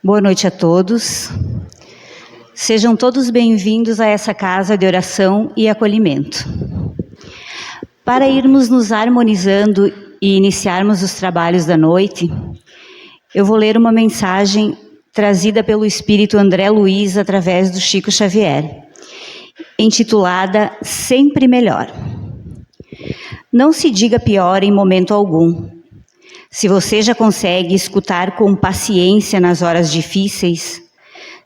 Boa noite a todos. Sejam todos bem-vindos a essa casa de oração e acolhimento. Para irmos nos harmonizando e iniciarmos os trabalhos da noite, eu vou ler uma mensagem trazida pelo Espírito André Luiz através do Chico Xavier, intitulada Sempre Melhor. Não se diga pior em momento algum. Se você já consegue escutar com paciência nas horas difíceis,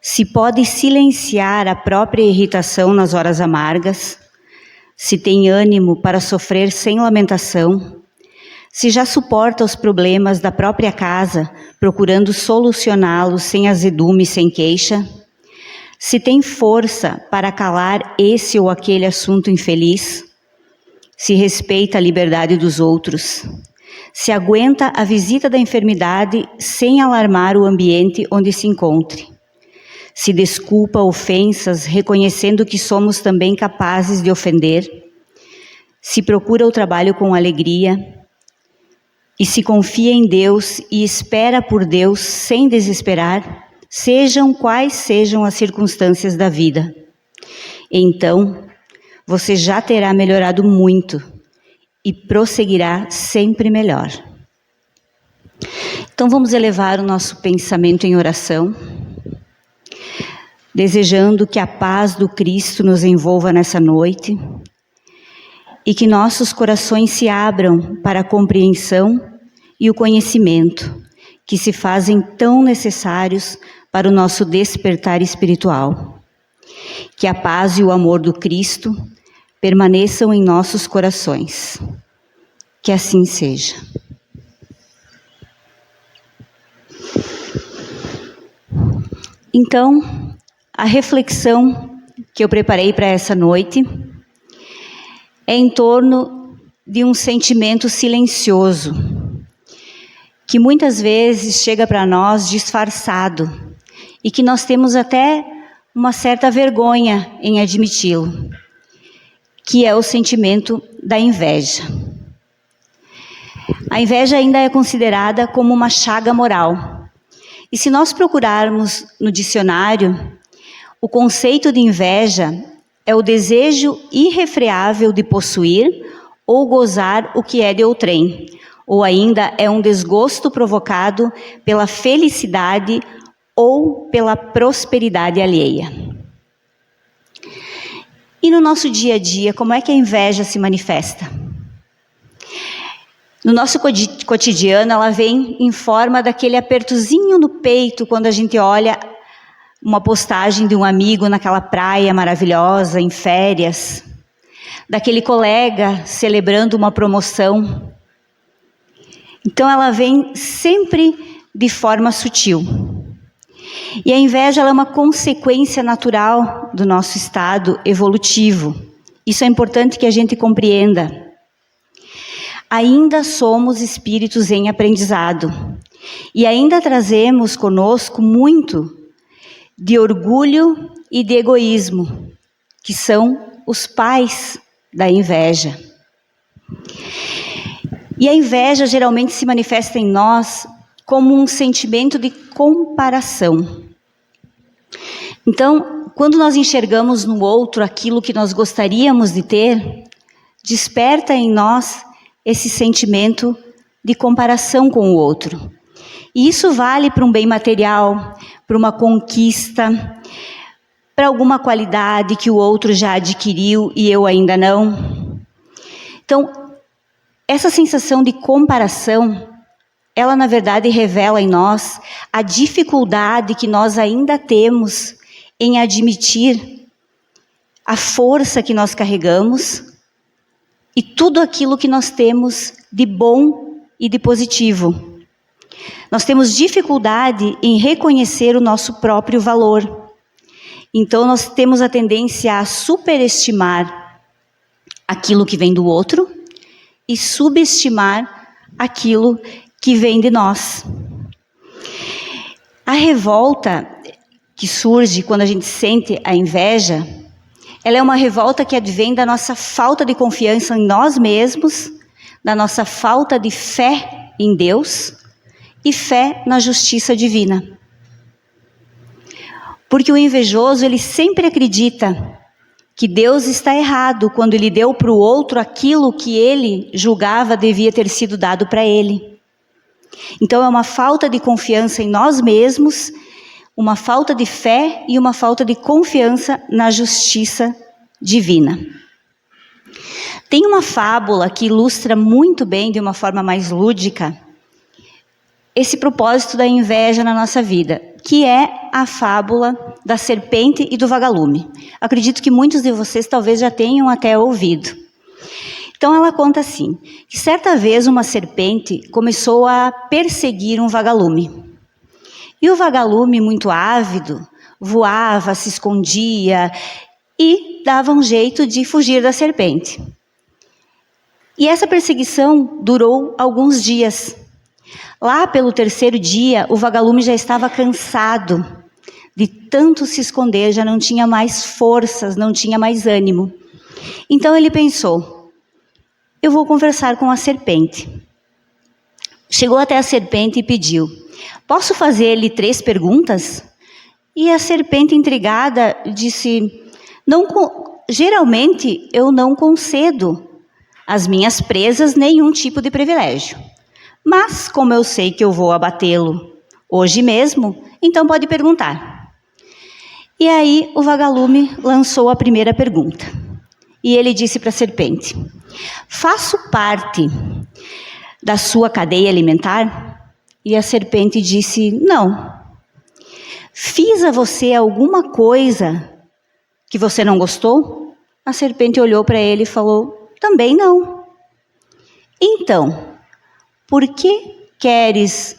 se pode silenciar a própria irritação nas horas amargas, se tem ânimo para sofrer sem lamentação, se já suporta os problemas da própria casa, procurando solucioná-los sem azedume e sem queixa, se tem força para calar esse ou aquele assunto infeliz, se respeita a liberdade dos outros, se aguenta a visita da enfermidade sem alarmar o ambiente onde se encontre, se desculpa ofensas reconhecendo que somos também capazes de ofender, se procura o trabalho com alegria e se confia em Deus e espera por Deus sem desesperar, sejam quais sejam as circunstâncias da vida. Então, você já terá melhorado muito e prosseguirá sempre melhor. Então vamos elevar o nosso pensamento em oração, desejando que a paz do Cristo nos envolva nessa noite e que nossos corações se abram para a compreensão e o conhecimento que se fazem tão necessários para o nosso despertar espiritual. Que a paz e o amor do Cristo permaneçam em nossos corações. Que assim seja. Então, a reflexão que eu preparei para essa noite é em torno de um sentimento silencioso, que muitas vezes chega para nós disfarçado e que nós temos até uma certa vergonha em admiti-lo, que é o sentimento da inveja. A inveja ainda é considerada como uma chaga moral. E se nós procurarmos no dicionário, o conceito de inveja é o desejo irrefreável de possuir ou gozar o que é de outrem, ou ainda é um desgosto provocado pela felicidade ou pela prosperidade alheia. E no nosso dia a dia, como é que a inveja se manifesta? No nosso cotidiano, ela vem em forma daquele apertozinho no peito quando a gente olha uma postagem de um amigo naquela praia maravilhosa, em férias, daquele colega celebrando uma promoção. Então ela vem sempre de forma sutil. E a inveja ela é uma consequência natural do nosso estado evolutivo. Isso é importante que a gente compreenda. Ainda somos espíritos em aprendizado. E ainda trazemos conosco muito de orgulho e de egoísmo, que são os pais da inveja. E a inveja geralmente se manifesta em nós como um sentimento de comparação. Então, quando nós enxergamos no outro aquilo que nós gostaríamos de ter, desperta em nós esse sentimento de comparação com o outro. E isso vale para um bem material, para uma conquista, para alguma qualidade que o outro já adquiriu e eu ainda não. Então, essa sensação de comparação, ela na verdade revela em nós a dificuldade que nós ainda temos em admitir a força que nós carregamos e tudo aquilo que nós temos de bom e de positivo. Nós temos dificuldade em reconhecer o nosso próprio valor. Então nós temos a tendência a superestimar aquilo que vem do outro e subestimar aquilo que vem de nós. A revolta que surge quando a gente sente a inveja, ela é uma revolta que advém da nossa falta de confiança em nós mesmos, da nossa falta de fé em Deus e fé na justiça divina. Porque o invejoso, ele sempre acredita que Deus está errado quando ele deu para o outro aquilo que ele julgava devia ter sido dado para ele. Então é uma falta de confiança em nós mesmos, uma falta de fé e uma falta de confiança na justiça divina. Tem uma fábula que ilustra muito bem, de uma forma mais lúdica, esse propósito da inveja na nossa vida, que é a fábula da serpente e do vagalume. Acredito que muitos de vocês talvez já tenham até ouvido. Então ela conta assim, que certa vez uma serpente começou a perseguir um vagalume. E o vagalume, muito ávido, voava, se escondia e dava um jeito de fugir da serpente. E essa perseguição durou alguns dias. Lá pelo terceiro dia, o vagalume já estava cansado de tanto se esconder, já não tinha mais forças, não tinha mais ânimo. Então ele pensou, eu vou conversar com a serpente. Chegou até a serpente e pediu, posso fazer-lhe 3 perguntas? E a serpente, intrigada, disse, geralmente eu não concedo às minhas presas nenhum tipo de privilégio. Mas, como eu sei que eu vou abatê-lo hoje mesmo, então pode perguntar. E aí o vagalume lançou a primeira pergunta. E ele disse para a serpente, faço parte da sua cadeia alimentar? E a serpente disse, não. Fiz a você alguma coisa que você não gostou? A serpente olhou para ele e falou, também não. Então, por que queres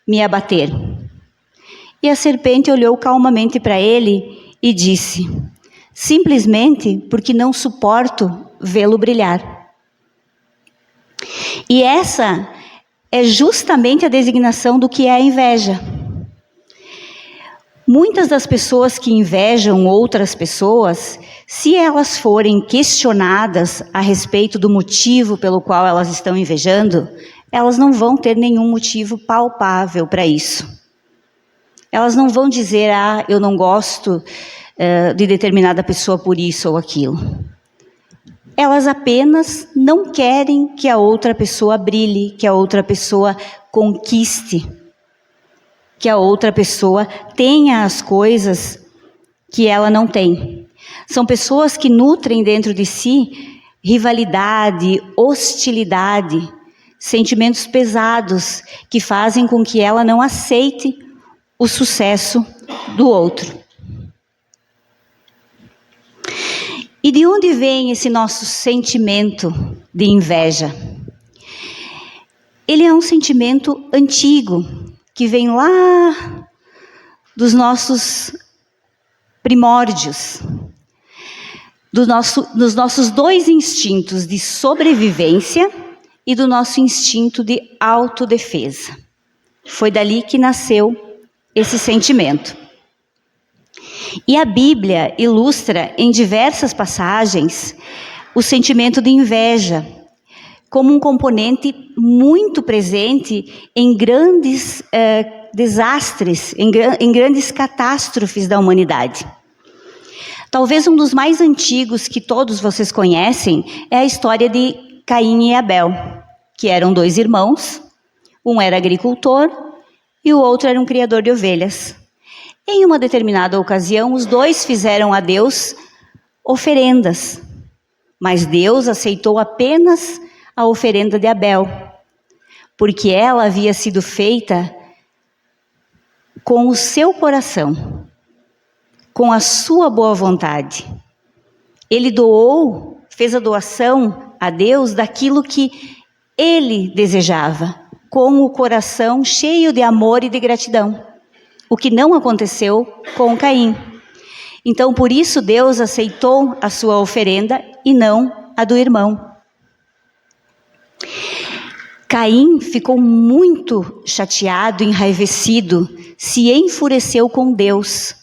me abater? E a serpente olhou calmamente para ele e disse, simplesmente porque não suporto vê-lo brilhar. E essa é justamente a designação do que é a inveja. Muitas das pessoas que invejam outras pessoas, se elas forem questionadas a respeito do motivo pelo qual elas estão invejando, elas não vão ter nenhum motivo palpável para isso. Elas não vão dizer, eu não gosto de determinada pessoa por isso ou aquilo. Elas apenas não querem que a outra pessoa brilhe, que a outra pessoa conquiste, que a outra pessoa tenha as coisas que ela não tem. São pessoas que nutrem dentro de si rivalidade, hostilidade, sentimentos pesados que fazem com que ela não aceite o sucesso do outro. E de onde vem esse nosso sentimento de inveja? Ele é um sentimento antigo, que vem lá dos nossos primórdios, dos nossos 2 instintos de sobrevivência e do nosso instinto de autodefesa. Foi dali que nasceu esse sentimento. E a Bíblia ilustra em diversas passagens o sentimento de inveja como um componente muito presente em grandes desastres, em grandes catástrofes da humanidade. Talvez um dos mais antigos que todos vocês conhecem é a história de Caim e Abel, que eram 2 irmãos, um era agricultor e o outro era um criador de ovelhas. Em uma determinada ocasião, os 2 fizeram a Deus oferendas, mas Deus aceitou apenas a oferenda de Abel, porque ela havia sido feita com o seu coração, com a sua boa vontade. Ele fez a doação a Deus daquilo que ele desejava, com o coração cheio de amor e de gratidão, o que não aconteceu com Caim. Então, por isso, Deus aceitou a sua oferenda e não a do irmão. Caim ficou muito chateado, enraivecido, se enfureceu com Deus,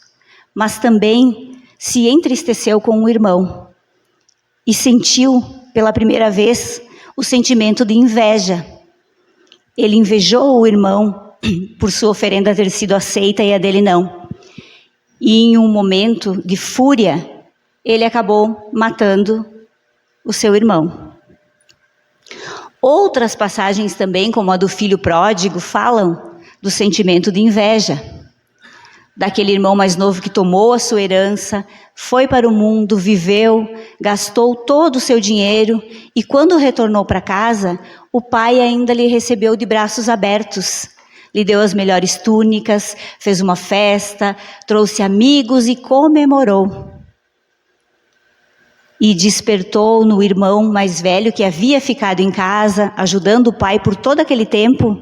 mas também se entristeceu com o irmão e sentiu pela primeira vez o sentimento de inveja. Ele invejou o irmão por sua oferenda ter sido aceita e a dele não. e em um momento de fúria, ele acabou matando o seu irmão. Outras passagens também, como a do filho pródigo, falam do sentimento de inveja, daquele irmão mais novo que tomou a sua herança, foi para o mundo, viveu, gastou todo o seu dinheiro e quando retornou para casa, o pai ainda lhe recebeu de braços abertos. Lhe deu as melhores túnicas, fez uma festa, trouxe amigos e comemorou. E despertou no irmão mais velho que havia ficado em casa, ajudando o pai por todo aquele tempo,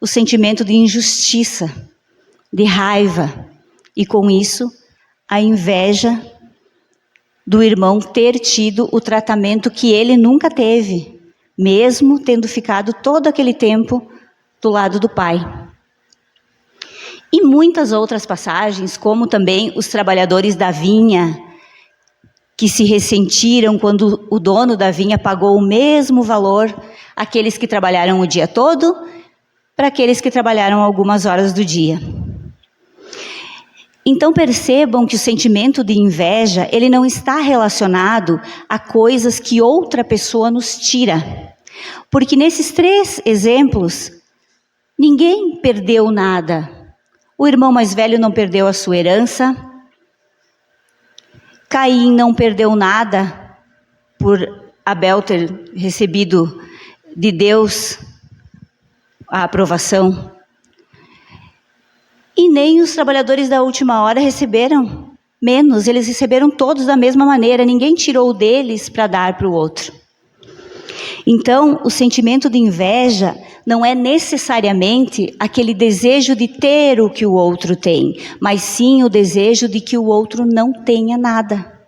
o sentimento de injustiça, de raiva, e com isso, a inveja do irmão ter tido o tratamento que ele nunca teve, mesmo tendo ficado todo aquele tempo do lado do pai. E muitas outras passagens, como também os trabalhadores da vinha, que se ressentiram quando o dono da vinha pagou o mesmo valor àqueles que trabalharam o dia todo para aqueles que trabalharam algumas horas do dia. Então percebam que o sentimento de inveja, ele não está relacionado a coisas que outra pessoa nos tira. Porque nesses 3 exemplos, ninguém perdeu nada. O irmão mais velho não perdeu a sua herança, Caim não perdeu nada por Abel ter recebido de Deus a aprovação. E nem os trabalhadores da última hora receberam menos, eles receberam todos da mesma maneira, ninguém tirou deles para dar para o outro. Então, o sentimento de inveja não é necessariamente aquele desejo de ter o que o outro tem, mas sim o desejo de que o outro não tenha nada.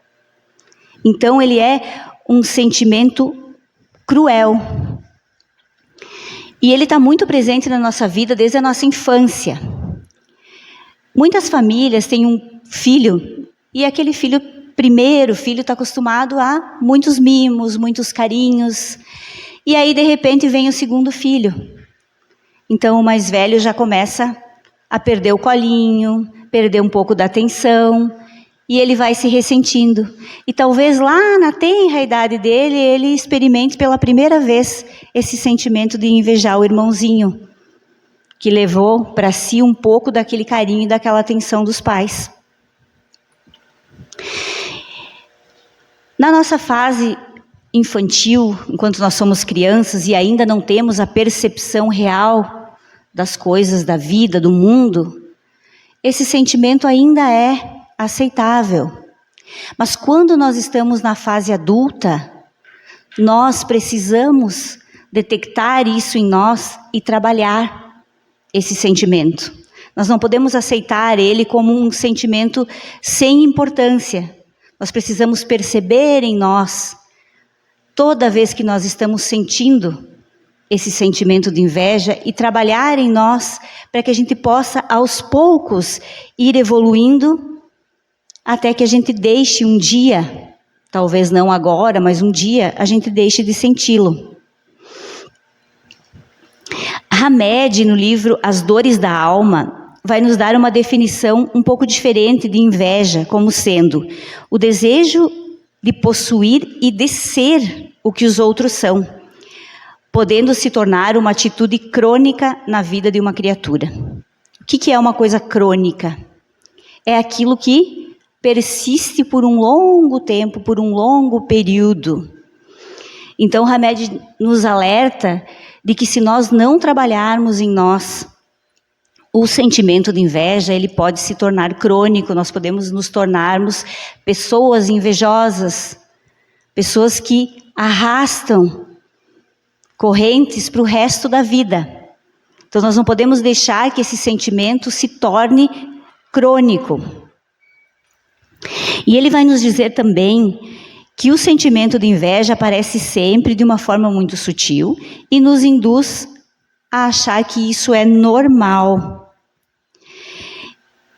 Então, ele é um sentimento cruel. E ele está muito presente na nossa vida desde a nossa infância. Muitas famílias têm um filho, e aquele primeiro filho está acostumado a muitos mimos, muitos carinhos, e aí de repente vem o segundo filho. Então o mais velho já começa a perder o colinho, perder um pouco da atenção, e ele vai se ressentindo. E talvez lá na tenra idade dele, ele experimente pela primeira vez esse sentimento de invejar o irmãozinho, que levou para si um pouco daquele carinho e daquela atenção dos pais. Na nossa fase infantil, enquanto nós somos crianças e ainda não temos a percepção real das coisas, da vida, do mundo, esse sentimento ainda é aceitável. Mas quando nós estamos na fase adulta, nós precisamos detectar isso em nós e trabalhar esse sentimento. Nós não podemos aceitar ele como um sentimento sem importância. Nós precisamos perceber em nós, toda vez que nós estamos sentindo esse sentimento de inveja, e trabalhar em nós para que a gente possa, aos poucos, ir evoluindo até que a gente deixe um dia, talvez não agora, mas um dia, a gente deixe de senti-lo. Hamed, no livro As Dores da Alma, vai nos dar uma definição um pouco diferente de inveja, como sendo o desejo de possuir e de ser o que os outros são, podendo se tornar uma atitude crônica na vida de uma criatura. O que é uma coisa crônica? É aquilo que persiste por um longo tempo, por um longo período. Então, Hamed nos alerta de que se nós não trabalharmos em nós o sentimento de inveja, ele pode se tornar crônico, nós podemos nos tornarmos pessoas invejosas, pessoas que arrastam correntes para o resto da vida. Então nós não podemos deixar que esse sentimento se torne crônico. E ele vai nos dizer também que o sentimento de inveja aparece sempre de uma forma muito sutil e nos induz a achar que isso é normal.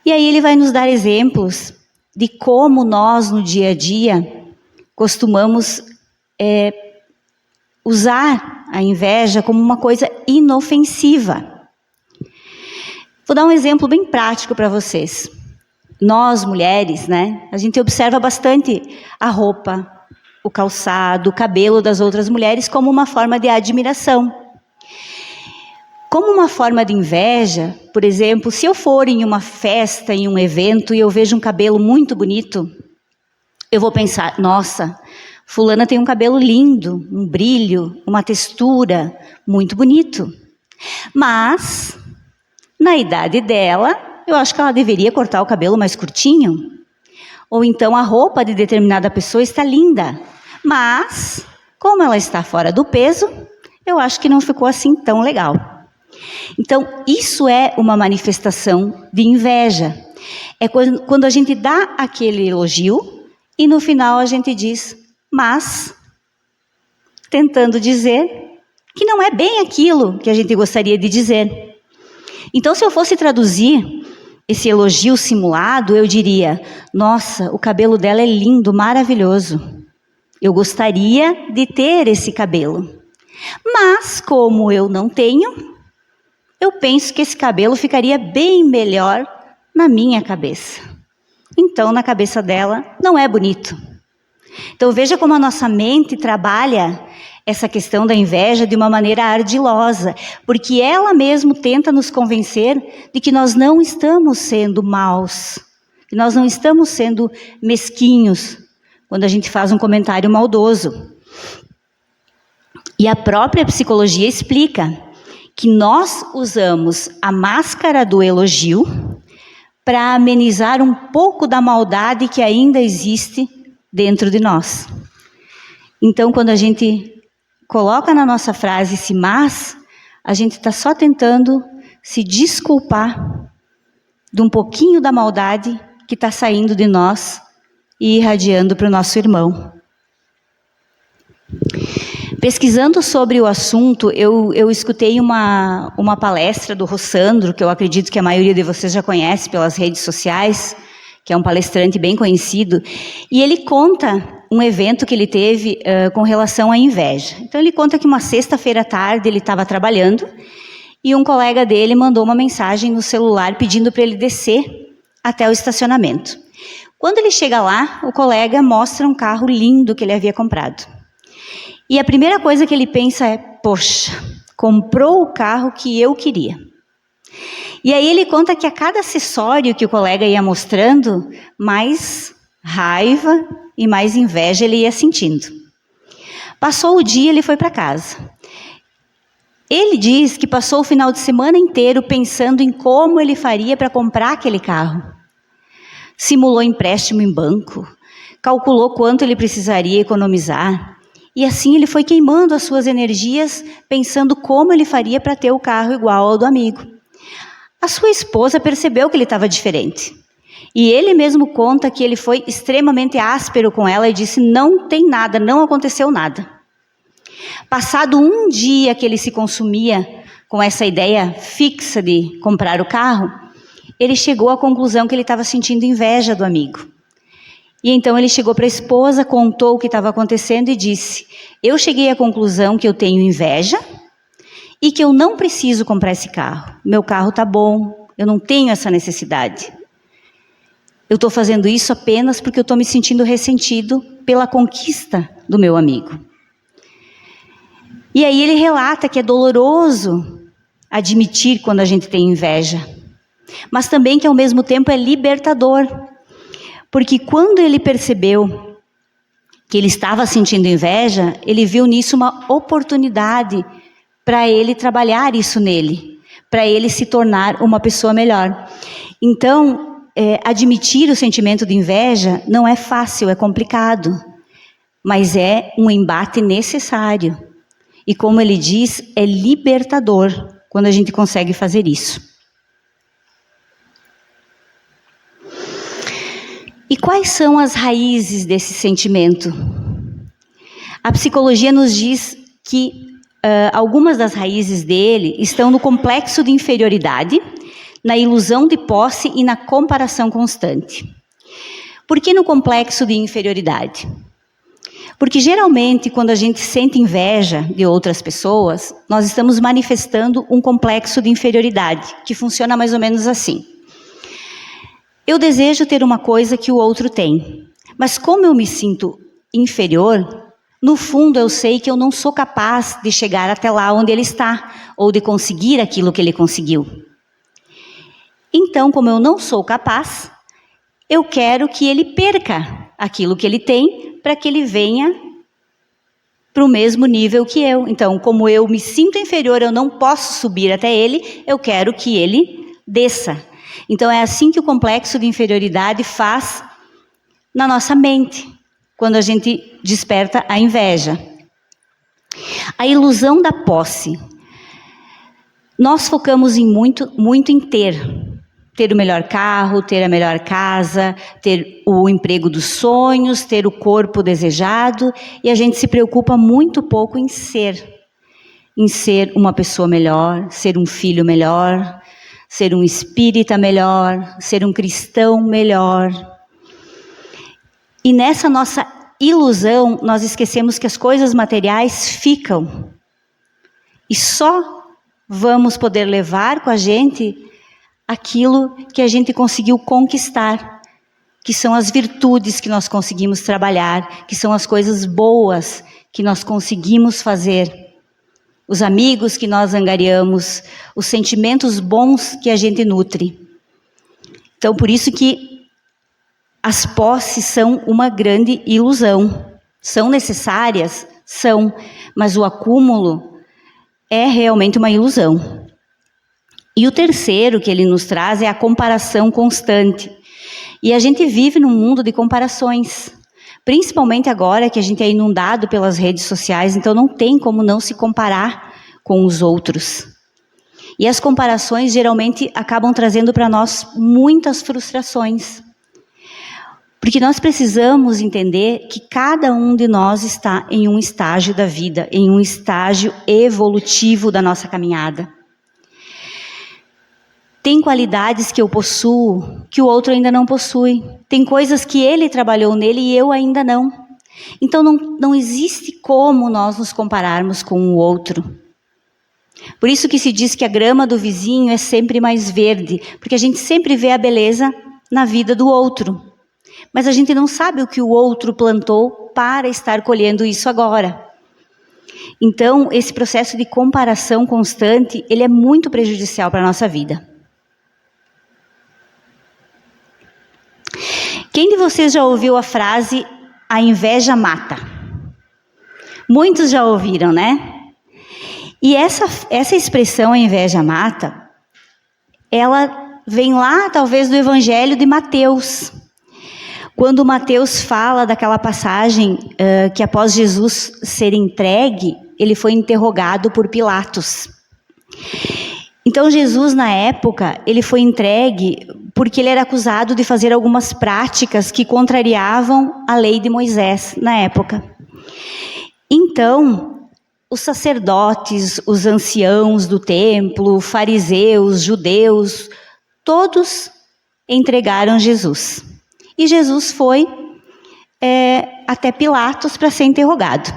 E aí ele vai nos dar exemplos de como nós, no dia a dia, costumamos usar a inveja como uma coisa inofensiva. Vou dar um exemplo bem prático para vocês. nós mulheres, né, a gente observa bastante a roupa, o calçado, o cabelo das outras mulheres como uma forma de admiração. Como uma forma de inveja, por exemplo, se eu for em uma festa, em um evento, e eu vejo um cabelo muito bonito, eu vou pensar, nossa, fulana tem um cabelo lindo, um brilho, uma textura muito bonito. Mas, na idade dela, eu acho que ela deveria cortar o cabelo mais curtinho. Ou então a roupa de determinada pessoa está linda, mas, como ela está fora do peso, eu acho que não ficou assim tão legal. Então, isso é uma manifestação de inveja. É quando a gente dá aquele elogio e no final a gente diz, mas, tentando dizer que não é bem aquilo que a gente gostaria de dizer. Então, se eu fosse traduzir esse elogio simulado, eu diria, nossa, o cabelo dela é lindo, maravilhoso. Eu gostaria de ter esse cabelo. Mas, como eu não tenho, eu penso que esse cabelo ficaria bem melhor na minha cabeça. Então, na cabeça dela, não é bonito. Então, veja como a nossa mente trabalha essa questão da inveja de uma maneira ardilosa, porque ela mesmo tenta nos convencer de que nós não estamos sendo maus, que nós não estamos sendo mesquinhos, quando a gente faz um comentário maldoso. E a própria psicologia explica que nós usamos a máscara do elogio para amenizar um pouco da maldade que ainda existe dentro de nós. Então, quando a gente coloca na nossa frase esse mas, a gente está só tentando se desculpar de um pouquinho da maldade que está saindo de nós e irradiando para o nosso irmão. Pesquisando sobre o assunto, eu escutei uma palestra do Rossandro, que eu acredito que a maioria de vocês já conhece pelas redes sociais, que é um palestrante bem conhecido, e ele conta um evento que ele teve com relação à inveja. Então ele conta que uma sexta-feira à tarde ele estava trabalhando e um colega dele mandou uma mensagem no celular pedindo para ele descer até o estacionamento. Quando ele chega lá, o colega mostra um carro lindo que ele havia comprado. E a primeira coisa que ele pensa é, poxa, comprou o carro que eu queria. E aí ele conta que a cada acessório que o colega ia mostrando, mais raiva e mais inveja ele ia sentindo. Passou o dia, ele foi para casa. Ele diz que passou o final de semana inteiro pensando em como ele faria para comprar aquele carro. Simulou empréstimo em banco, calculou quanto ele precisaria economizar. E assim ele foi queimando as suas energias, pensando como ele faria para ter o carro igual ao do amigo. A sua esposa percebeu que ele estava diferente. E ele mesmo conta que ele foi extremamente áspero com ela e disse, não tem nada, não aconteceu nada. Passado um dia que ele se consumia com essa ideia fixa de comprar o carro, ele chegou à conclusão que ele estava sentindo inveja do amigo. E então ele chegou para a esposa, contou o que estava acontecendo e disse, eu cheguei à conclusão que eu tenho inveja e que eu não preciso comprar esse carro. Meu carro está bom, eu não tenho essa necessidade. Eu estou fazendo isso apenas porque eu estou me sentindo ressentido pela conquista do meu amigo. E aí ele relata que é doloroso admitir quando a gente tem inveja, mas também que ao mesmo tempo é libertador. Porque quando ele percebeu que ele estava sentindo inveja, ele viu nisso uma oportunidade para ele trabalhar isso nele, para ele se tornar uma pessoa melhor. Então, admitir o sentimento de inveja não é fácil, é complicado, mas é um embate necessário. E como ele diz, é libertador quando a gente consegue fazer isso. E quais são as raízes desse sentimento? A psicologia nos diz que algumas das raízes dele estão no complexo de inferioridade, na ilusão de posse e na comparação constante. Por que no complexo de inferioridade? Porque geralmente quando a gente sente inveja de outras pessoas, nós estamos manifestando um complexo de inferioridade, que funciona mais ou menos assim. Eu desejo ter uma coisa que o outro tem, mas como eu me sinto inferior, no fundo eu sei que eu não sou capaz de chegar até lá onde ele está, ou de conseguir aquilo que ele conseguiu. Então, como eu não sou capaz, eu quero que ele perca aquilo que ele tem, para que ele venha para o mesmo nível que eu. Então, como eu me sinto inferior, eu não posso subir até ele, eu quero que ele desça. Então, é assim que o complexo de inferioridade faz na nossa mente, quando a gente desperta a inveja. A ilusão da posse. Nós focamos muito em ter o melhor carro, ter a melhor casa, ter o emprego dos sonhos, ter o corpo desejado, e a gente se preocupa muito pouco em ser uma pessoa melhor, ser um filho melhor, ser um espírita melhor, ser um cristão melhor. E nessa nossa ilusão, nós esquecemos que as coisas materiais ficam. E só vamos poder levar com a gente aquilo que a gente conseguiu conquistar, que são as virtudes que nós conseguimos trabalhar, que são as coisas boas que nós conseguimos fazer, os amigos que nós angariamos, os sentimentos bons que a gente nutre. Então, por isso que as posses são uma grande ilusão. São necessárias? São, mas o acúmulo é realmente uma ilusão. E o terceiro que ele nos traz é a comparação constante. E a gente vive num mundo de comparações, principalmente agora que a gente é inundado pelas redes sociais, então não tem como não se comparar com os outros. E as comparações geralmente acabam trazendo para nós muitas frustrações. Porque nós precisamos entender que cada um de nós está em um estágio da vida, em um estágio evolutivo da nossa caminhada. Tem qualidades que eu possuo, que o outro ainda não possui. Tem coisas que ele trabalhou nele e eu ainda não. Então não existe como nós nos compararmos com o outro. Por isso que se diz que a grama do vizinho é sempre mais verde, porque a gente sempre vê a beleza na vida do outro. Mas a gente não sabe o que o outro plantou para estar colhendo isso agora. Então, esse processo de comparação constante, ele é muito prejudicial para a nossa vida. Quem de vocês já ouviu a frase, a inveja mata? Muitos já ouviram, né? E essa expressão, a inveja mata, ela vem lá, talvez, do Evangelho de Mateus. Quando Mateus fala daquela passagem que após Jesus ser entregue, ele foi interrogado por Pilatos. Então Jesus, na época, ele foi entregue porque ele era acusado de fazer algumas práticas que contrariavam a lei de Moisés na época. Então, os sacerdotes, os anciãos do templo, fariseus, judeus, todos entregaram Jesus. E Jesus foi até Pilatos para ser interrogado.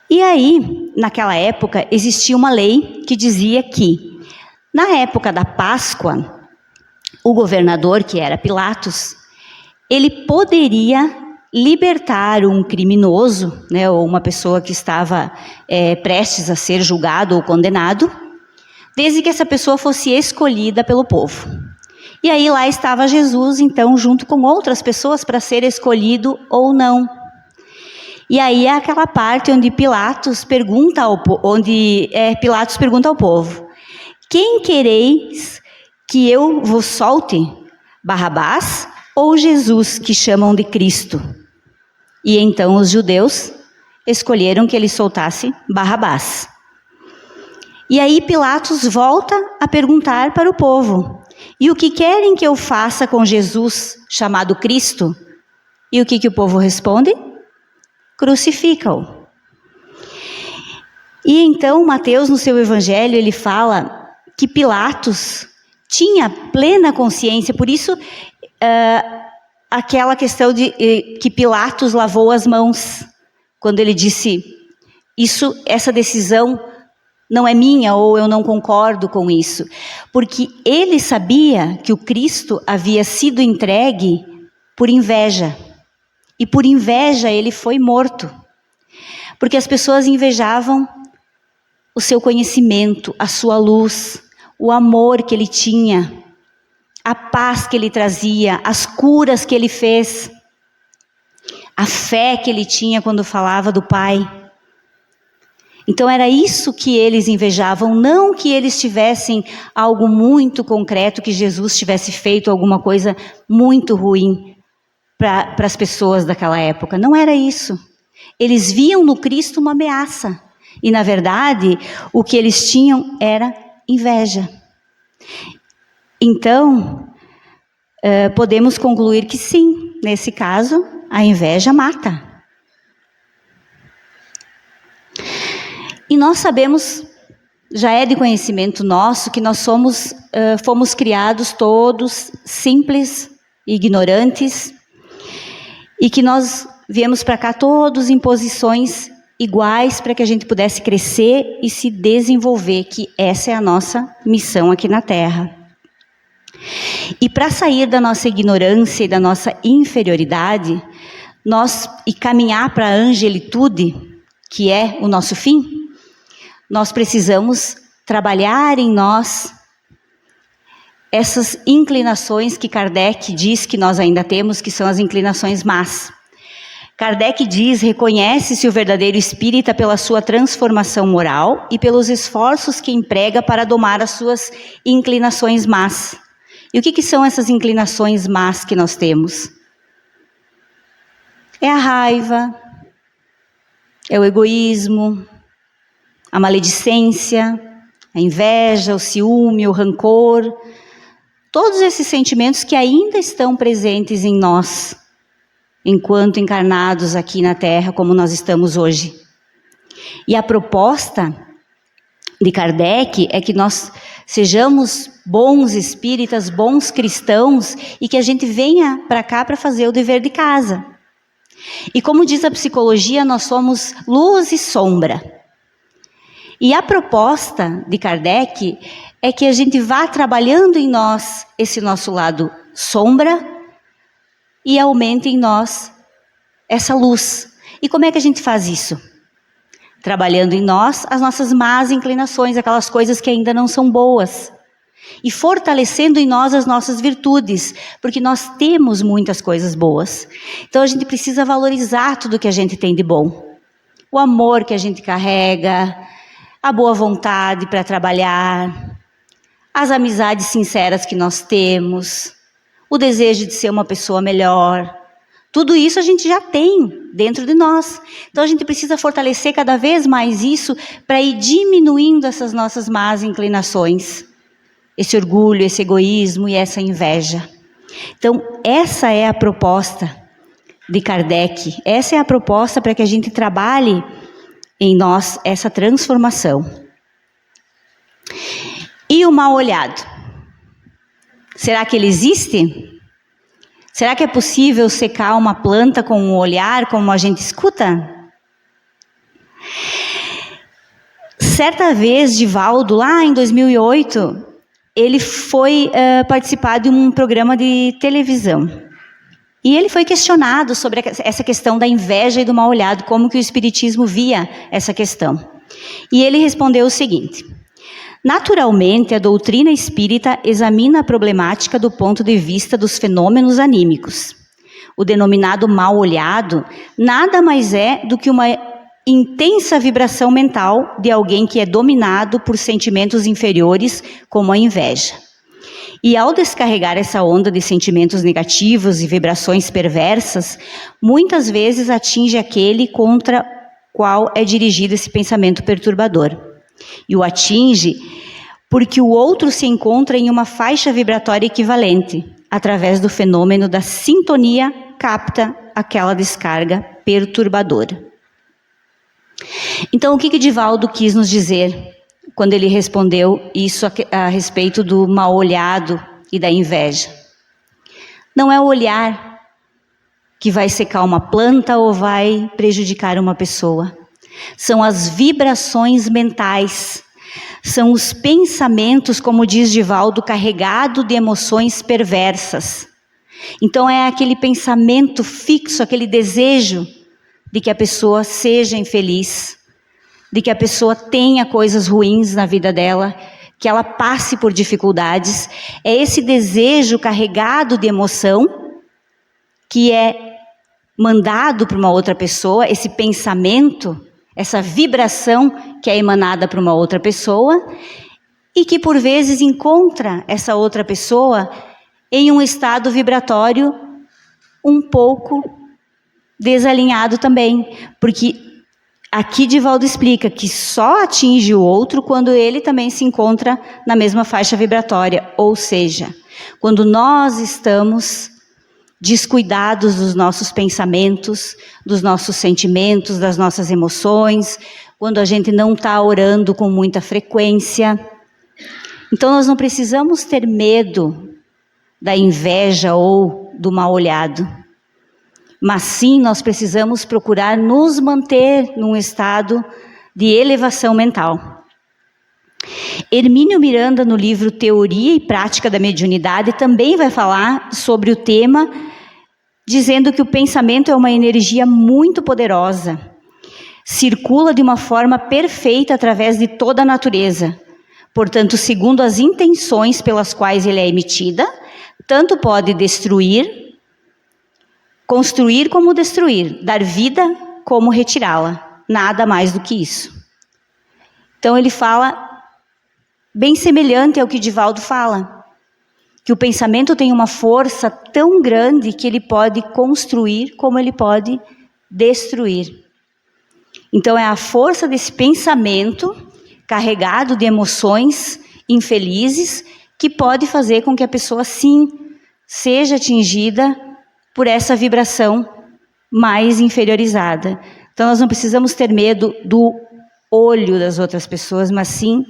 E aí, naquela época, existia uma lei que dizia que, na época da Páscoa, o governador, que era Pilatos, ele poderia libertar um criminoso, né, ou uma pessoa que estava prestes a ser julgado ou condenado, desde que essa pessoa fosse escolhida pelo povo. E aí lá estava Jesus, então, junto com outras pessoas para ser escolhido ou não. E aí é aquela parte onde Pilatos pergunta ao povo: quem quereis que eu vos solte? Barrabás ou Jesus, que chamam de Cristo? E então os judeus escolheram que ele soltasse Barrabás. E aí Pilatos volta a perguntar para o povo: e o que querem que eu faça com Jesus, chamado Cristo? E o que o povo responde? Crucifica-o. E então Mateus, no seu evangelho, ele fala que Pilatos tinha plena consciência, por isso aquela questão de que Pilatos lavou as mãos, quando ele disse, essa decisão não é minha ou eu não concordo com isso. Porque ele sabia que o Cristo havia sido entregue por inveja. E por inveja ele foi morto. Porque as pessoas invejavam o seu conhecimento, a sua luz, o amor que ele tinha, a paz que ele trazia, as curas que ele fez, a fé que ele tinha quando falava do Pai. Então era isso que eles invejavam, não que eles tivessem algo muito concreto, que Jesus tivesse feito alguma coisa muito ruim para as pessoas daquela época. Não era isso. Eles viam no Cristo uma ameaça. E na verdade, o que eles tinham era inveja. Então, podemos concluir que sim, nesse caso, a inveja mata. E nós sabemos, já é de conhecimento nosso, que nós fomos criados todos simples e ignorantes, e que nós viemos para cá todos em posições iguais para que a gente pudesse crescer e se desenvolver, que essa é a nossa missão aqui na Terra. E para sair da nossa ignorância e da nossa inferioridade, e caminhar para a angelitude, que é o nosso fim, nós precisamos trabalhar em nós essas inclinações que Kardec diz que nós ainda temos, que são as inclinações más. Kardec reconhece-se o verdadeiro espírita pela sua transformação moral e pelos esforços que emprega para domar as suas inclinações más. E o que são essas inclinações más que nós temos? É a raiva, é o egoísmo, a maledicência, a inveja, o ciúme, o rancor, todos esses sentimentos que ainda estão presentes em nós, enquanto encarnados aqui na Terra, como nós estamos hoje. E a proposta de Kardec é que nós sejamos bons espíritas, bons cristãos, e que a gente venha para cá para fazer o dever de casa. E como diz a psicologia, nós somos luz e sombra. E a proposta de Kardec é que a gente vá trabalhando em nós esse nosso lado sombra e aumente em nós essa luz. E como é que a gente faz isso? Trabalhando em nós as nossas más inclinações, aquelas coisas que ainda não são boas. E fortalecendo em nós as nossas virtudes, porque nós temos muitas coisas boas. Então a gente precisa valorizar tudo que a gente tem de bom. O amor que a gente carrega, a boa vontade para trabalhar, as amizades sinceras que nós temos, o desejo de ser uma pessoa melhor. Tudo isso a gente já tem dentro de nós. Então a gente precisa fortalecer cada vez mais isso para ir diminuindo essas nossas más inclinações. Esse orgulho, esse egoísmo e essa inveja. Então essa é a proposta de Kardec. Essa é a proposta para que a gente trabalhe em nós essa transformação. E o mal olhado? Será que ele existe? Será que é possível secar uma planta com um olhar, como a gente escuta? Certa vez, Divaldo, lá em 2008, ele foi participar de um programa de televisão. E ele foi questionado sobre essa questão da inveja e do mal olhado, como que o Espiritismo via essa questão. E ele respondeu o seguinte: naturalmente, a doutrina espírita examina a problemática do ponto de vista dos fenômenos anímicos. O denominado mal-olhado nada mais é do que uma intensa vibração mental de alguém que é dominado por sentimentos inferiores, como a inveja. E ao descarregar essa onda de sentimentos negativos e vibrações perversas, muitas vezes atinge aquele contra qual é dirigido esse pensamento perturbador. E o atinge porque o outro se encontra em uma faixa vibratória equivalente. Através do fenômeno da sintonia, capta aquela descarga perturbadora. Então, o que Divaldo quis nos dizer quando ele respondeu isso a respeito do mal olhado e da inveja? Não é o olhar que vai secar uma planta ou vai prejudicar uma pessoa. São as vibrações mentais São os pensamentos, como diz Divaldo, carregado de emoções perversas. Então é aquele pensamento fixo, aquele desejo de que a pessoa seja infeliz, de que a pessoa tenha coisas ruins na vida dela, que ela passe por dificuldades. É esse desejo carregado de emoção que é mandado para uma outra pessoa, esse pensamento, essa vibração que é emanada para uma outra pessoa e que por vezes encontra essa outra pessoa em um estado vibratório um pouco desalinhado também, porque aqui Divaldo explica que só atinge o outro quando ele também se encontra na mesma faixa vibratória, ou seja, quando nós estamos descuidados dos nossos pensamentos, dos nossos sentimentos, das nossas emoções, quando a gente não está orando com muita frequência. Então nós não precisamos ter medo da inveja ou do mal olhado, mas sim nós precisamos procurar nos manter num estado de elevação mental. Hermínio Miranda, no livro Teoria e Prática da Mediunidade, também vai falar sobre o tema, dizendo que o pensamento é uma energia muito poderosa, circula de uma forma perfeita através de toda a natureza. Portanto, segundo as intenções pelas quais ele é emitida, tanto pode destruir, construir como destruir, dar vida como retirá-la. Nada mais do que isso. Então ele fala bem semelhante ao que Divaldo fala, que o pensamento tem uma força tão grande que ele pode construir como ele pode destruir. Então é a força desse pensamento carregado de emoções infelizes que pode fazer com que a pessoa sim seja atingida por essa vibração mais inferiorizada. Então nós não precisamos ter medo do olho das outras pessoas, mas sim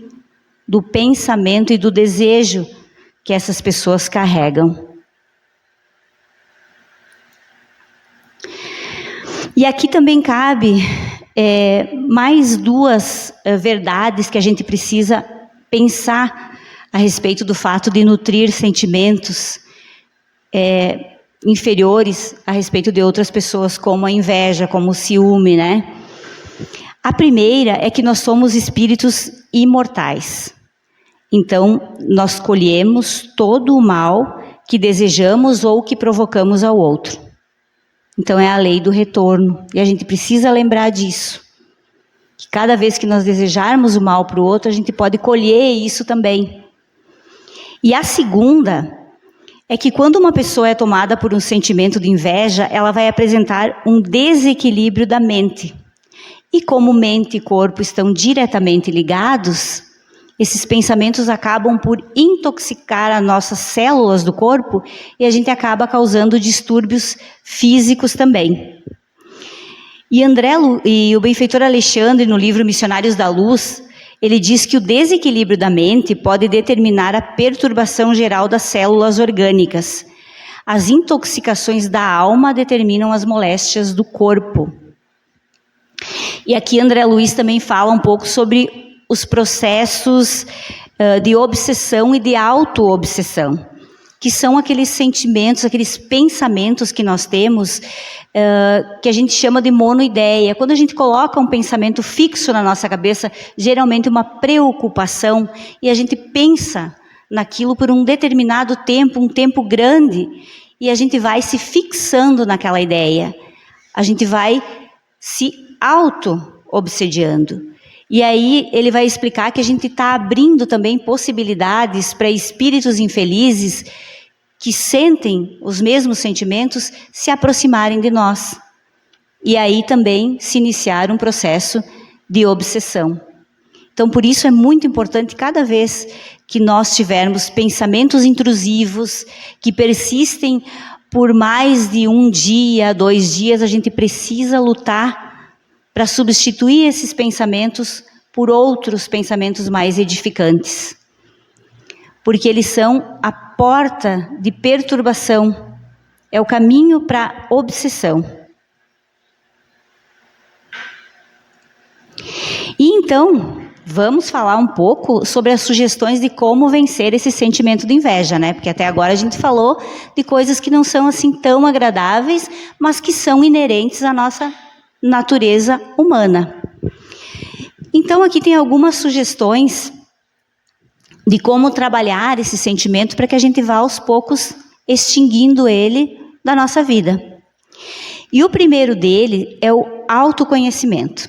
do pensamento e do desejo que essas pessoas carregam. E aqui também cabe mais duas verdades que a gente precisa pensar a respeito do fato de nutrir sentimentos inferiores a respeito de outras pessoas, como a inveja, como o ciúme, né? A primeira é que nós somos espíritos imortais. Então, nós colhemos todo o mal que desejamos ou que provocamos ao outro. Então, é a lei do retorno. E a gente precisa lembrar disso. Que cada vez que nós desejarmos o mal para o outro, a gente pode colher isso também. E a segunda é que quando uma pessoa é tomada por um sentimento de inveja, ela vai apresentar um desequilíbrio da mente. E como mente e corpo estão diretamente ligados, esses pensamentos acabam por intoxicar as nossas células do corpo e a gente acaba causando distúrbios físicos também. E o benfeitor Alexandre, no livro Missionários da Luz, ele diz que o desequilíbrio da mente pode determinar a perturbação geral das células orgânicas. As intoxicações da alma determinam as moléstias do corpo. E aqui André Luiz também fala um pouco sobre os processos de obsessão e de auto-obsessão, que são aqueles sentimentos, aqueles pensamentos que nós temos, que a gente chama de monoideia. Quando a gente coloca um pensamento fixo na nossa cabeça, geralmente uma preocupação, e a gente pensa naquilo por um determinado tempo, um tempo grande, e a gente vai se fixando naquela ideia. A gente vai se auto-obsediando. E aí ele vai explicar que a gente está abrindo também possibilidades para espíritos infelizes que sentem os mesmos sentimentos se aproximarem de nós. E aí também se iniciar um processo de obsessão. Então por isso é muito importante cada vez que nós tivermos pensamentos intrusivos, que persistem por mais de 1 dia, 2 dias, a gente precisa lutar para substituir esses pensamentos por outros pensamentos mais edificantes. Porque eles são a porta de perturbação, é o caminho para a obsessão. E então, vamos falar um pouco sobre as sugestões de como vencer esse sentimento de inveja, né? Porque até agora a gente falou de coisas que não são assim tão agradáveis, mas que são inerentes à nossa natureza humana. Então aqui tem algumas sugestões de como trabalhar esse sentimento para que a gente vá aos poucos extinguindo ele da nossa vida. E o primeiro dele é o autoconhecimento.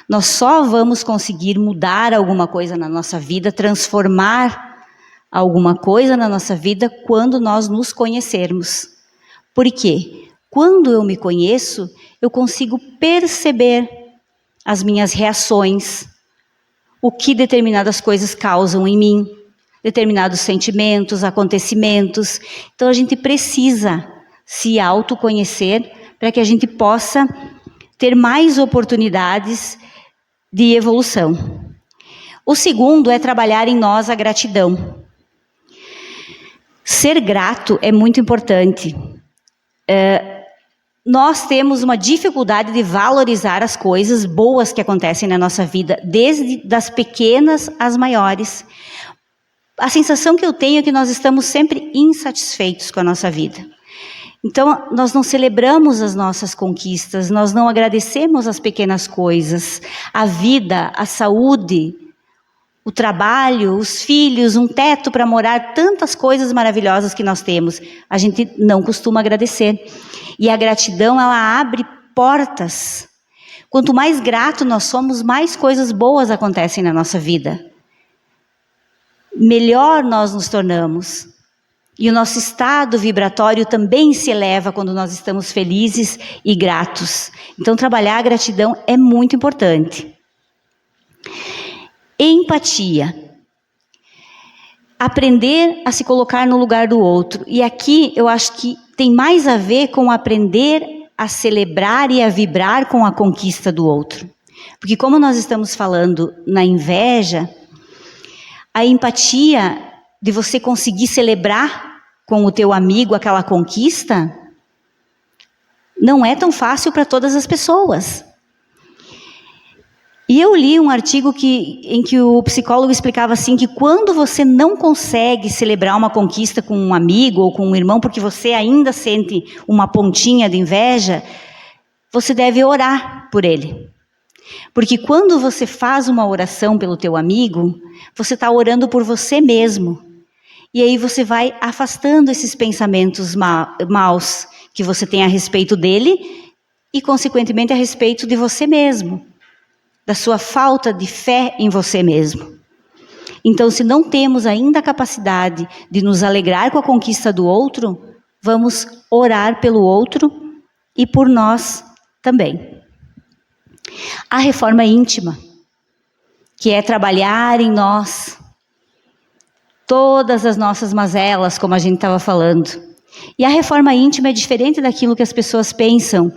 Nós só vamos conseguir mudar alguma coisa na nossa vida, transformar alguma coisa na nossa vida quando nós nos conhecermos. Por quê? Quando eu me conheço, eu consigo perceber as minhas reações, o que determinadas coisas causam em mim, determinados sentimentos, acontecimentos. Então a gente precisa se autoconhecer para que a gente possa ter mais oportunidades de evolução. O segundo é trabalhar em nós a gratidão. Ser grato é muito importante. Nós temos uma dificuldade de valorizar as coisas boas que acontecem na nossa vida, desde das pequenas às maiores. A sensação que eu tenho é que nós estamos sempre insatisfeitos com a nossa vida. Então, nós não celebramos as nossas conquistas, nós não agradecemos as pequenas coisas, a vida, a saúde, o trabalho, os filhos, um teto para morar, tantas coisas maravilhosas que nós temos. A gente não costuma agradecer. E a gratidão, ela abre portas. Quanto mais grato nós somos, mais coisas boas acontecem na nossa vida. Melhor nós nos tornamos. E o nosso estado vibratório também se eleva quando nós estamos felizes e gratos. Então, trabalhar a gratidão é muito importante. Empatia. Aprender a se colocar no lugar do outro. E aqui eu acho que tem mais a ver com aprender a celebrar e a vibrar com a conquista do outro. Porque como nós estamos falando na inveja, a empatia de você conseguir celebrar com o teu amigo aquela conquista não é tão fácil para todas as pessoas. E eu li um artigo em que o psicólogo explicava assim, que quando você não consegue celebrar uma conquista com um amigo ou com um irmão, porque você ainda sente uma pontinha de inveja, você deve orar por ele. Porque quando você faz uma oração pelo teu amigo, você está orando por você mesmo. E aí você vai afastando esses pensamentos maus que você tem a respeito dele e, consequentemente, a respeito de você mesmo. Da sua falta de fé em você mesmo. Então, se não temos ainda a capacidade de nos alegrar com a conquista do outro, vamos orar pelo outro e por nós também. A reforma íntima, que é trabalhar em nós todas as nossas mazelas, como a gente estava falando. E a reforma íntima é diferente daquilo que as pessoas pensam,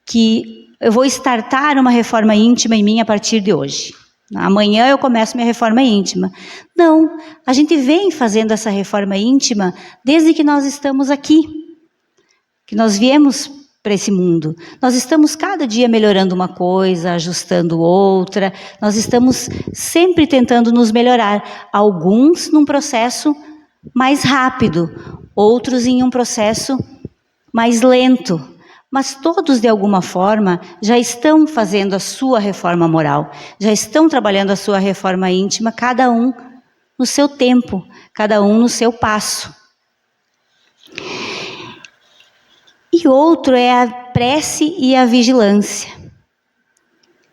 que eu vou startar uma reforma íntima em mim a partir de hoje. Amanhã eu começo minha reforma íntima. Não, a gente vem fazendo essa reforma íntima desde que nós estamos aqui. Que nós viemos para esse mundo. Nós estamos cada dia melhorando uma coisa, ajustando outra. Nós estamos sempre tentando nos melhorar. Alguns num processo mais rápido, outros em um processo mais lento. Mas todos, de alguma forma, já estão fazendo a sua reforma moral, já estão trabalhando a sua reforma íntima, cada um no seu tempo, cada um no seu passo. E outro é a prece e a vigilância.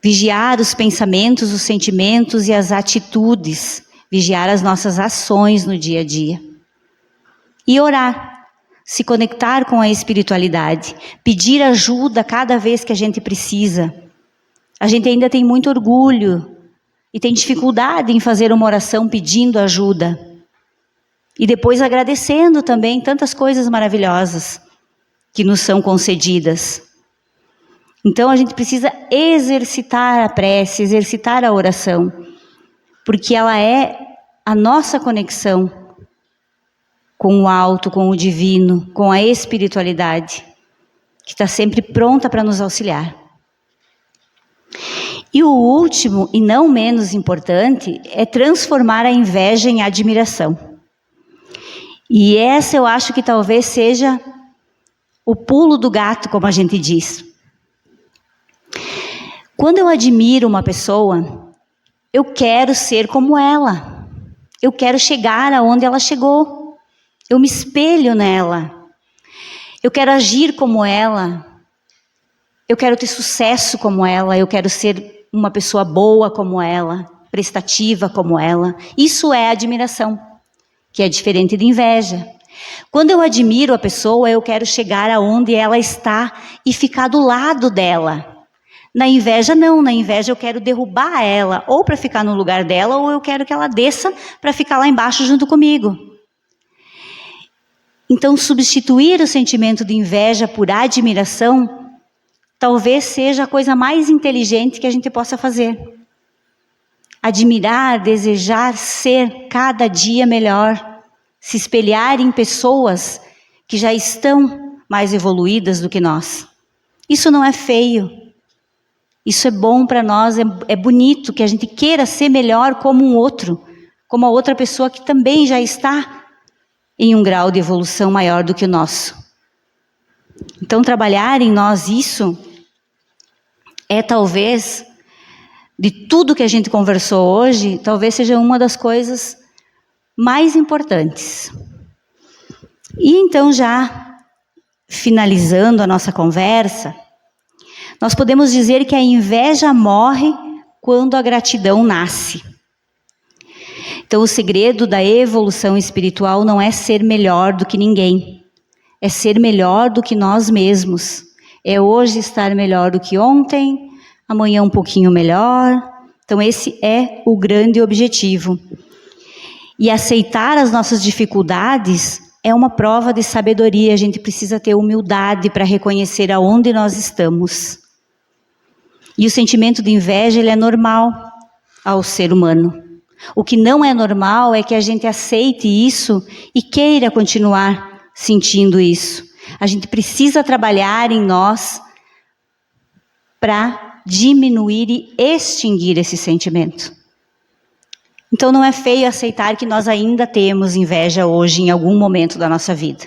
Vigiar os pensamentos, os sentimentos e as atitudes, vigiar as nossas ações no dia a dia. E orar. Se conectar com a espiritualidade, pedir ajuda cada vez que a gente precisa. A gente ainda tem muito orgulho e tem dificuldade em fazer uma oração pedindo ajuda. E depois agradecendo também tantas coisas maravilhosas que nos são concedidas. Então a gente precisa exercitar a prece, exercitar a oração, porque ela é a nossa conexão com o alto, com o divino, com a espiritualidade, que está sempre pronta para nos auxiliar. E o último, e não menos importante, é transformar a inveja em admiração. E essa eu acho que talvez seja o pulo do gato, como a gente diz. Quando eu admiro uma pessoa, eu quero ser como ela. Eu quero chegar aonde ela chegou. Eu me espelho nela. Eu quero agir como ela. Eu quero ter sucesso como ela. Eu quero ser uma pessoa boa como ela, prestativa como ela. Isso é admiração, que é diferente de inveja. Quando eu admiro a pessoa, eu quero chegar aonde ela está e ficar do lado dela. Na inveja, não. Na inveja, eu quero derrubar ela, ou para ficar no lugar dela, ou eu quero que ela desça para ficar lá embaixo junto comigo. Então, substituir o sentimento de inveja por admiração talvez seja a coisa mais inteligente que a gente possa fazer. Admirar, desejar ser cada dia melhor, se espelhar em pessoas que já estão mais evoluídas do que nós. Isso não é feio. Isso é bom para nós, é bonito que a gente queira ser melhor como um outro, como a outra pessoa que também já está em um grau de evolução maior do que o nosso. Então, trabalhar em nós isso é talvez, de tudo que a gente conversou hoje, talvez seja uma das coisas mais importantes. E então, já finalizando a nossa conversa, nós podemos dizer que a inveja morre quando a gratidão nasce. Então, o segredo da evolução espiritual não é ser melhor do que ninguém, é ser melhor do que nós mesmos. É hoje estar melhor do que ontem, amanhã um pouquinho melhor. Então, esse é o grande objetivo. E aceitar as nossas dificuldades é uma prova de sabedoria. A gente precisa ter humildade para reconhecer aonde nós estamos. E o sentimento de inveja, ele é normal ao ser humano. O que não é normal é que a gente aceite isso e queira continuar sentindo isso. A gente precisa trabalhar em nós para diminuir e extinguir esse sentimento. Então não é feio aceitar que nós ainda temos inveja hoje em algum momento da nossa vida.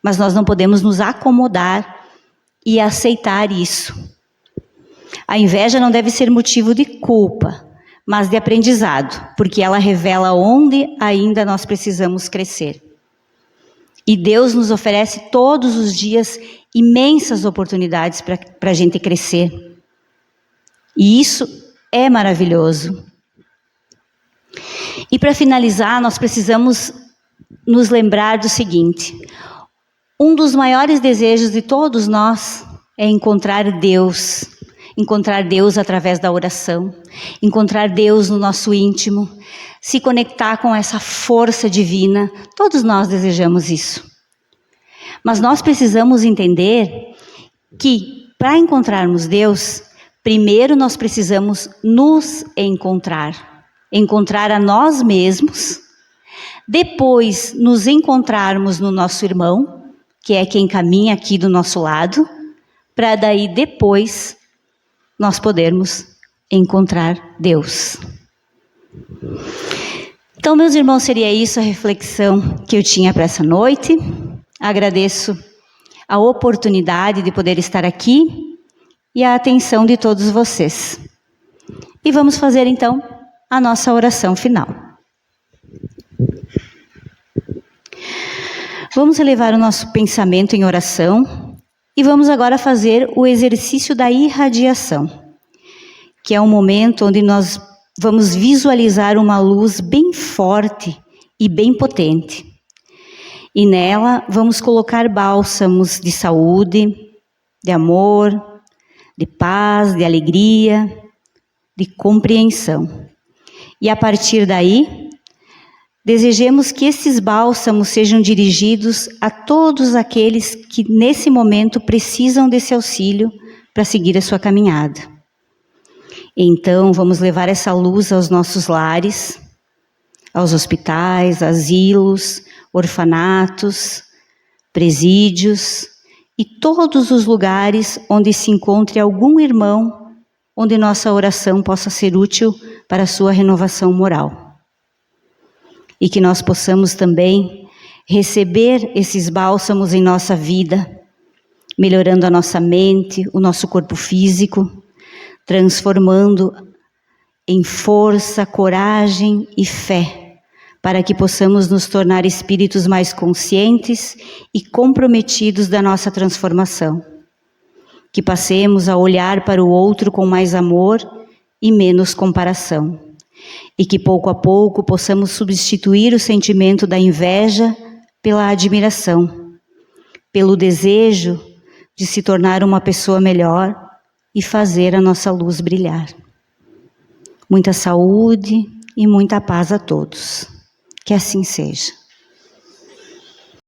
Mas nós não podemos nos acomodar e aceitar isso. A inveja não deve ser motivo de culpa, mas de aprendizado, porque ela revela onde ainda nós precisamos crescer. E Deus nos oferece todos os dias imensas oportunidades para a gente crescer. E isso é maravilhoso. E para finalizar, nós precisamos nos lembrar do seguinte: um dos maiores desejos de todos nós é encontrar Deus através da oração, encontrar Deus no nosso íntimo, se conectar com essa força divina. Todos nós desejamos isso. Mas nós precisamos entender que, para encontrarmos Deus, primeiro nós precisamos nos encontrar a nós mesmos, depois nos encontrarmos no nosso irmão, que é quem caminha aqui do nosso lado, para daí depois nós podermos encontrar Deus. Então, meus irmãos, seria isso a reflexão que eu tinha para essa noite. Agradeço a oportunidade de poder estar aqui e a atenção de todos vocês. E vamos fazer então a nossa oração final. Vamos elevar o nosso pensamento em oração e vamos agora fazer o exercício da irradiação, que é um momento onde nós vamos visualizar uma luz bem forte e bem potente. E nela vamos colocar bálsamos de saúde, de amor, de paz, de alegria, de compreensão. E a partir daí, desejemos que esses bálsamos sejam dirigidos a todos aqueles que nesse momento precisam desse auxílio para seguir a sua caminhada. Então, vamos levar essa luz aos nossos lares, aos hospitais, asilos, orfanatos, presídios e todos os lugares onde se encontre algum irmão onde nossa oração possa ser útil para a sua renovação moral. E que nós possamos também receber esses bálsamos em nossa vida, melhorando a nossa mente, o nosso corpo físico, transformando em força, coragem e fé, para que possamos nos tornar espíritos mais conscientes e comprometidos da nossa transformação. Que passemos a olhar para o outro com mais amor e menos comparação. E que pouco a pouco possamos substituir o sentimento da inveja pela admiração, pelo desejo de se tornar uma pessoa melhor e fazer a nossa luz brilhar. Muita saúde e muita paz a todos. Que assim seja.